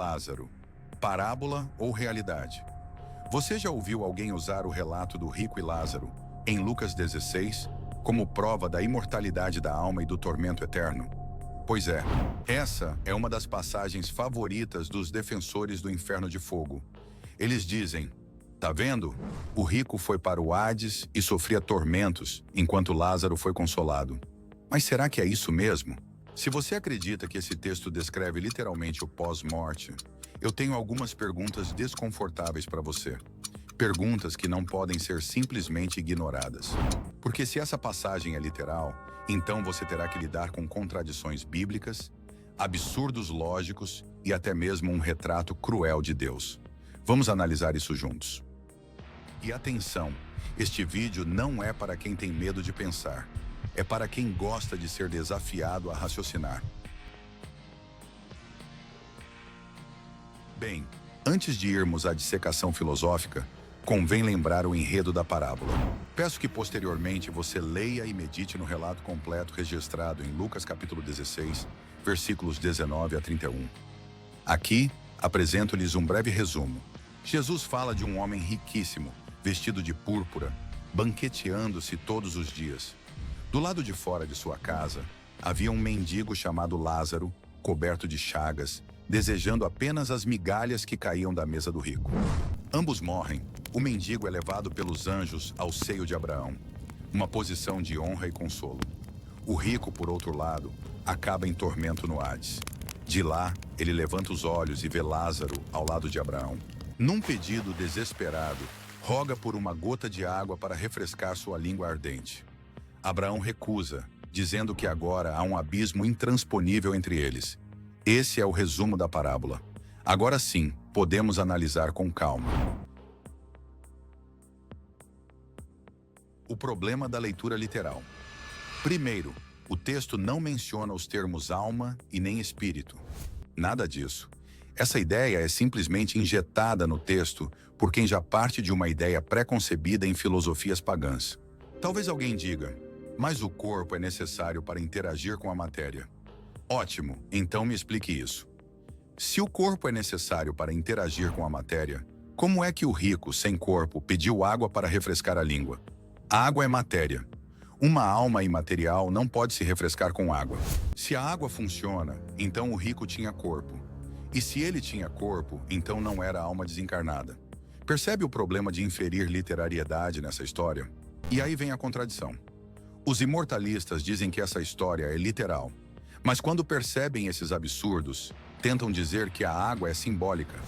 Lázaro. Parábola ou realidade? Você já ouviu alguém usar o relato do rico e Lázaro, em Lucas 16, como prova da imortalidade da alma e do tormento eterno? Pois é, essa é uma das passagens favoritas dos defensores do inferno de fogo. Eles dizem: tá vendo? O rico foi para o Hades e sofria tormentos, enquanto Lázaro foi consolado. Mas será que é isso mesmo? Se você acredita que esse texto descreve literalmente o pós-morte, eu tenho algumas perguntas desconfortáveis para você. Perguntas que não podem ser simplesmente ignoradas. Porque se essa passagem é literal, então você terá que lidar com contradições bíblicas, absurdos lógicos e até mesmo um retrato cruel de Deus. Vamos analisar isso juntos. E atenção, este vídeo não é para quem tem medo de pensar. É para quem gosta de ser desafiado a raciocinar. Bem, antes de irmos à dissecação filosófica, convém lembrar o enredo da parábola. Peço que posteriormente você leia e medite no relato completo registrado em Lucas capítulo 16, versículos 19 a 31. Aqui, apresento-lhes um breve resumo. Jesus fala de um homem riquíssimo, vestido de púrpura, banqueteando-se todos os dias. Do lado de fora de sua casa, havia um mendigo chamado Lázaro, coberto de chagas, desejando apenas as migalhas que caíam da mesa do rico. Ambos morrem. O mendigo é levado pelos anjos ao seio de Abraão, uma posição de honra e consolo. O rico, por outro lado, acaba em tormento no Hades. De lá, ele levanta os olhos e vê Lázaro ao lado de Abraão. Num pedido desesperado, roga por uma gota de água para refrescar sua língua ardente. Abraão recusa, dizendo que agora há um abismo intransponível entre eles. Esse é o resumo da parábola. Agora sim, podemos analisar com calma. O problema da leitura literal. Primeiro, o texto não menciona os termos alma e nem espírito. Nada disso. Essa ideia é simplesmente injetada no texto por quem já parte de uma ideia pré-concebida em filosofias pagãs. Talvez alguém diga: mas o corpo é necessário para interagir com a matéria. Ótimo, então me explique isso. Se o corpo é necessário para interagir com a matéria, como é que o rico, sem corpo, pediu água para refrescar a língua? A água é matéria. Uma alma imaterial não pode se refrescar com água. Se a água funciona, então o rico tinha corpo. E se ele tinha corpo, então não era alma desencarnada. Percebe o problema de inferir literariedade nessa história? E aí vem a contradição. Os imortalistas dizem que essa história é literal, mas quando percebem esses absurdos, tentam dizer que a água é simbólica.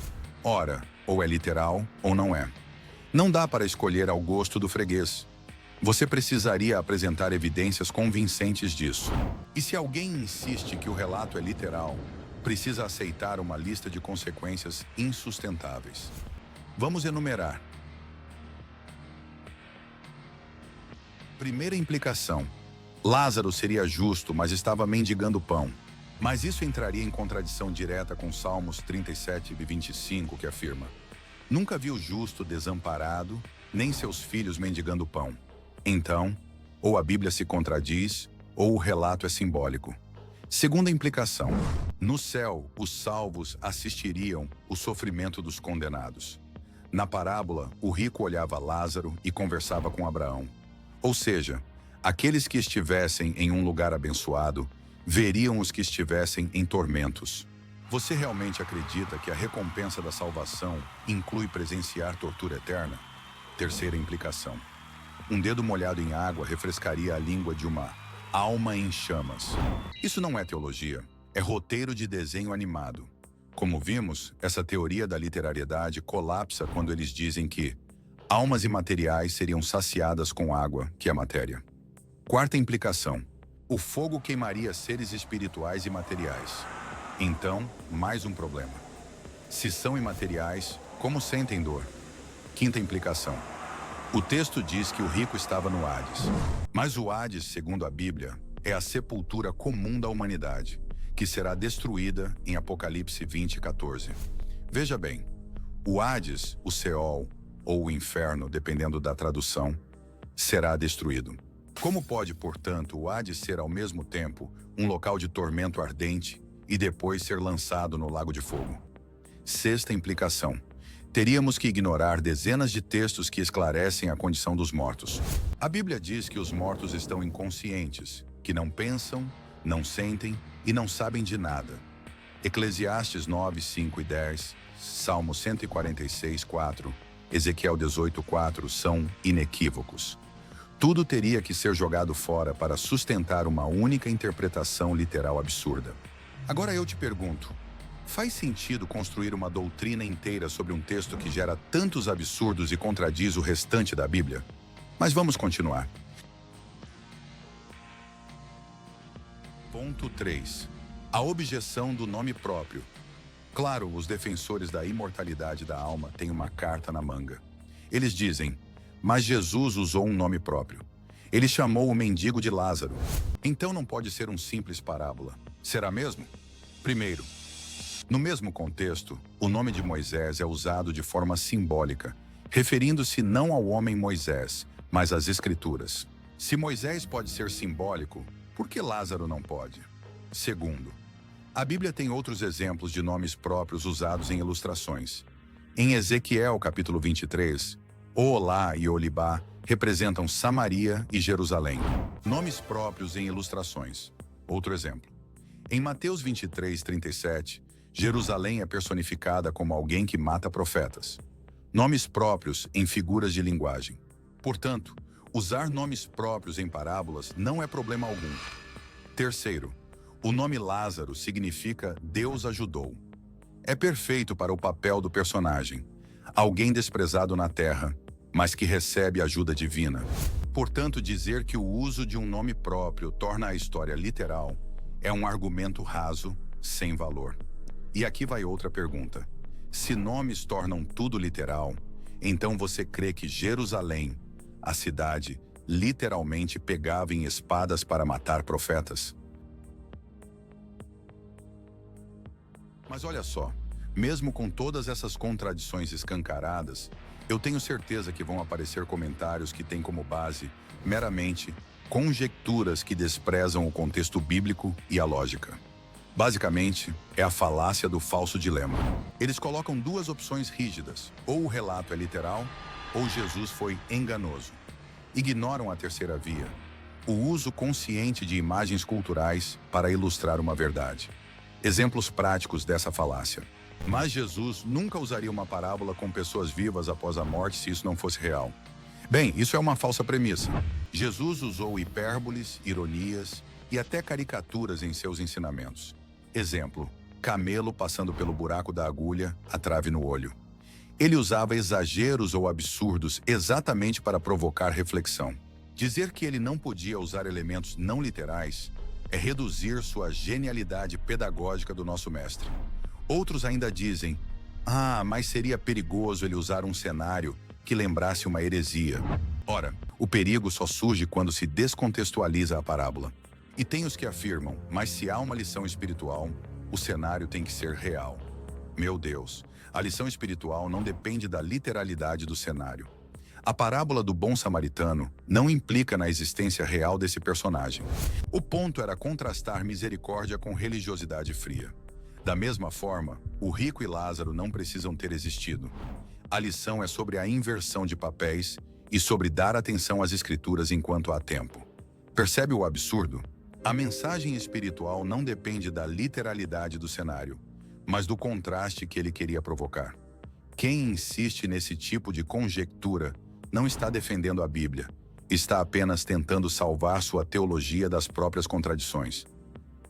Ora, ou é literal ou não é. Não dá para escolher ao gosto do freguês. Você precisaria apresentar evidências convincentes disso. E se alguém insiste que o relato é literal, precisa aceitar uma lista de consequências insustentáveis. Vamos enumerar. Primeira implicação. Lázaro seria justo, mas estava mendigando pão. Mas isso entraria em contradição direta com Salmos 37 e 25, que afirma: nunca vi o justo desamparado, nem seus filhos mendigando pão. Então, ou a Bíblia se contradiz, ou o relato é simbólico. Segunda implicação. No céu, os salvos assistiriam o sofrimento dos condenados. Na parábola, o rico olhava Lázaro e conversava com Abraão. Ou seja, aqueles que estivessem em um lugar abençoado veriam os que estivessem em tormentos. Você realmente acredita que a recompensa da salvação inclui presenciar tortura eterna? Terceira implicação. Um dedo molhado em água refrescaria a língua de uma alma em chamas. Isso não é teologia, é roteiro de desenho animado. Como vimos, essa teoria da literariedade colapsa quando eles dizem que almas imateriais seriam saciadas com água, que é matéria. Quarta implicação. O fogo queimaria seres espirituais e materiais. Então, mais um problema. Se são imateriais, como sentem dor? Quinta implicação. O texto diz que o rico estava no Hades. Mas o Hades, segundo a Bíblia, é a sepultura comum da humanidade, que será destruída em Apocalipse 20:14. Veja bem, o Hades, o Seol, ou o inferno, dependendo da tradução, será destruído. Como pode, portanto, o Hades ser ao mesmo tempo um local de tormento ardente e depois ser lançado no lago de fogo? Sexta implicação. Teríamos que ignorar dezenas de textos que esclarecem a condição dos mortos. A Bíblia diz que os mortos estão inconscientes, que não pensam, não sentem e não sabem de nada. Eclesiastes 9, 5 e 10, Salmo 146, 4, Ezequiel 18, 4 são inequívocos. Tudo teria que ser jogado fora para sustentar uma única interpretação literal absurda. Agora eu te pergunto, faz sentido construir uma doutrina inteira sobre um texto que gera tantos absurdos e contradiz o restante da Bíblia? Mas vamos continuar. Ponto 3. A objeção do nome próprio. Claro, os defensores da imortalidade da alma têm uma carta na manga. Eles dizem, mas Jesus usou um nome próprio. Ele chamou o mendigo de Lázaro. Então não pode ser um simples parábola. Será mesmo? Primeiro, no mesmo contexto, o nome de Moisés é usado de forma simbólica, referindo-se não ao homem Moisés, mas às Escrituras. Se Moisés pode ser simbólico, por que Lázaro não pode? Segundo, a Bíblia tem outros exemplos de nomes próprios usados em ilustrações. Em Ezequiel, capítulo 23, Oolá e Olibá representam Samaria e Jerusalém. Nomes próprios em ilustrações. Outro exemplo. Em Mateus 23, 37, Jerusalém é personificada como alguém que mata profetas. Nomes próprios em figuras de linguagem. Portanto, usar nomes próprios em parábolas não é problema algum. Terceiro, o nome Lázaro significa Deus ajudou. É perfeito para o papel do personagem. Alguém desprezado na terra, mas que recebe ajuda divina. Portanto, dizer que o uso de um nome próprio torna a história literal é um argumento raso, sem valor. E aqui vai outra pergunta. Se nomes tornam tudo literal, então você crê que Jerusalém, a cidade, literalmente pegava em espadas para matar profetas? Mas olha só, mesmo com todas essas contradições escancaradas, eu tenho certeza que vão aparecer comentários que têm como base, meramente, conjecturas que desprezam o contexto bíblico e a lógica. Basicamente, é a falácia do falso dilema. Eles colocam duas opções rígidas, ou o relato é literal, ou Jesus foi enganoso. Ignoram a terceira via, o uso consciente de imagens culturais para ilustrar uma verdade. Exemplos práticos dessa falácia. Mas Jesus nunca usaria uma parábola com pessoas vivas após a morte se isso não fosse real. Bem, isso é uma falsa premissa. Jesus usou hipérboles, ironias e até caricaturas em seus ensinamentos. Exemplo, camelo passando pelo buraco da agulha, a trave no olho. Ele usava exageros ou absurdos exatamente para provocar reflexão. Dizer que ele não podia usar elementos não literais é reduzir sua genialidade pedagógica do nosso mestre. Outros ainda dizem, mas seria perigoso ele usar um cenário que lembrasse uma heresia. Ora, o perigo só surge quando se descontextualiza a parábola. E tem os que afirmam, mas se há uma lição espiritual, o cenário tem que ser real. Meu Deus, a lição espiritual não depende da literalidade do cenário. A parábola do bom samaritano não implica na existência real desse personagem. O ponto era contrastar misericórdia com religiosidade fria. Da mesma forma, o rico e Lázaro não precisam ter existido. A lição é sobre a inversão de papéis e sobre dar atenção às escrituras enquanto há tempo. Percebe o absurdo? A mensagem espiritual não depende da literalidade do cenário, mas do contraste que ele queria provocar. Quem insiste nesse tipo de conjectura não está defendendo a Bíblia, está apenas tentando salvar sua teologia das próprias contradições.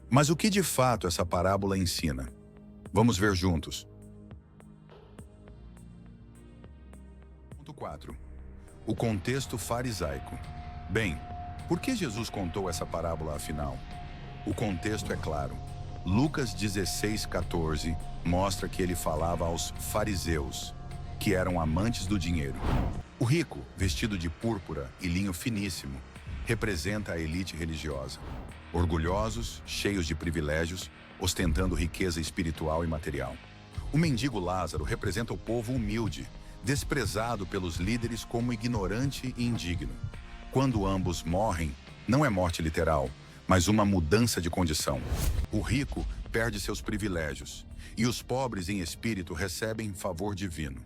Mas o que de fato essa parábola ensina? Vamos ver juntos. Ponto 4. O contexto farisaico. Bem, por que Jesus contou essa parábola afinal? O contexto é claro. Lucas 16:14 mostra que ele falava aos fariseus, que eram amantes do dinheiro. O rico, vestido de púrpura e linho finíssimo, representa a elite religiosa. Orgulhosos, cheios de privilégios, ostentando riqueza espiritual e material. O mendigo Lázaro representa o povo humilde, desprezado pelos líderes como ignorante e indigno. Quando ambos morrem, não é morte literal, mas uma mudança de condição. O rico perde seus privilégios, e os pobres em espírito recebem favor divino.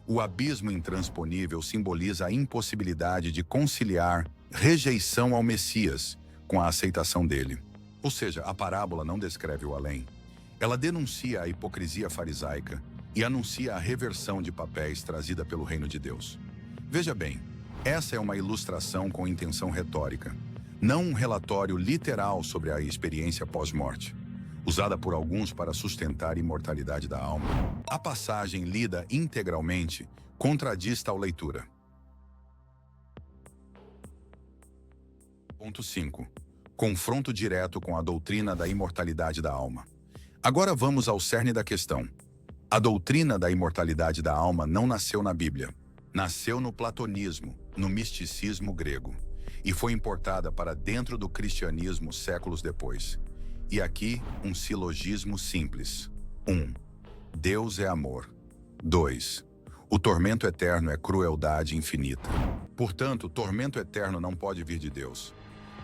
O abismo intransponível simboliza a impossibilidade de conciliar rejeição ao Messias com a aceitação dele. Ou seja, a parábola não descreve o além. Ela denuncia a hipocrisia farisaica e anuncia a reversão de papéis trazida pelo reino de Deus. Veja bem, essa é uma ilustração com intenção retórica, não um relatório literal sobre a experiência pós-morte, usada por alguns para sustentar a imortalidade da alma. A passagem lida integralmente contradiz tal leitura. Ponto 5. Confronto direto com a doutrina da imortalidade da alma. Agora vamos ao cerne da questão. A doutrina da imortalidade da alma não nasceu na Bíblia. Nasceu no platonismo, no misticismo grego, e foi importada para dentro do cristianismo séculos depois. E aqui, um silogismo simples. 1. Deus é amor. 2. O tormento eterno é crueldade infinita. Portanto, tormento eterno não pode vir de Deus.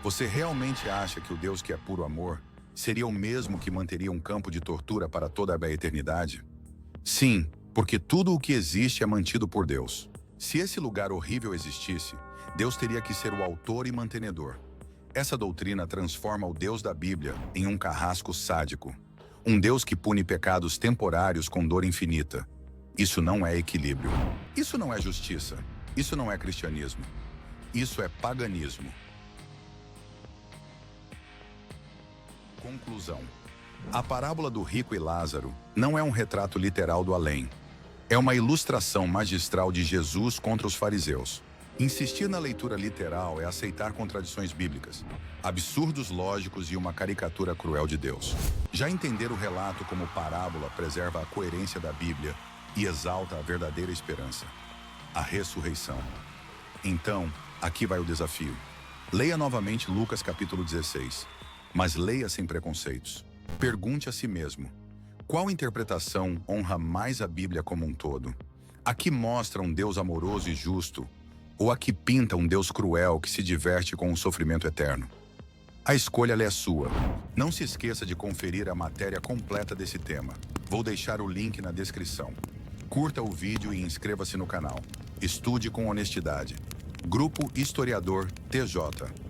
Você realmente acha que o Deus que é puro amor seria o mesmo que manteria um campo de tortura para toda a eternidade? Sim, porque tudo o que existe é mantido por Deus. Se esse lugar horrível existisse, Deus teria que ser o autor e mantenedor. Essa doutrina transforma o Deus da Bíblia em um carrasco sádico. Um Deus que pune pecados temporários com dor infinita. Isso não é equilíbrio. Isso não é justiça. Isso não é cristianismo. Isso é paganismo. Conclusão. A parábola do rico e Lázaro não é um retrato literal do além. É uma ilustração magistral de Jesus contra os fariseus. Insistir na leitura literal é aceitar contradições bíblicas, absurdos lógicos e uma caricatura cruel de Deus. Já entender o relato como parábola preserva a coerência da Bíblia e exalta a verdadeira esperança, a ressurreição. Então, aqui vai o desafio. Leia novamente Lucas capítulo 16, mas leia sem preconceitos. Pergunte a si mesmo: qual interpretação honra mais a Bíblia como um todo? A que mostra um Deus amoroso e justo, ou a que pinta um Deus cruel que se diverte com o sofrimento eterno? A escolha é sua. Não se esqueça de conferir a matéria completa desse tema. Vou deixar o link na descrição. Curta o vídeo e inscreva-se no canal. Estude com honestidade. Grupo Historiador TJ.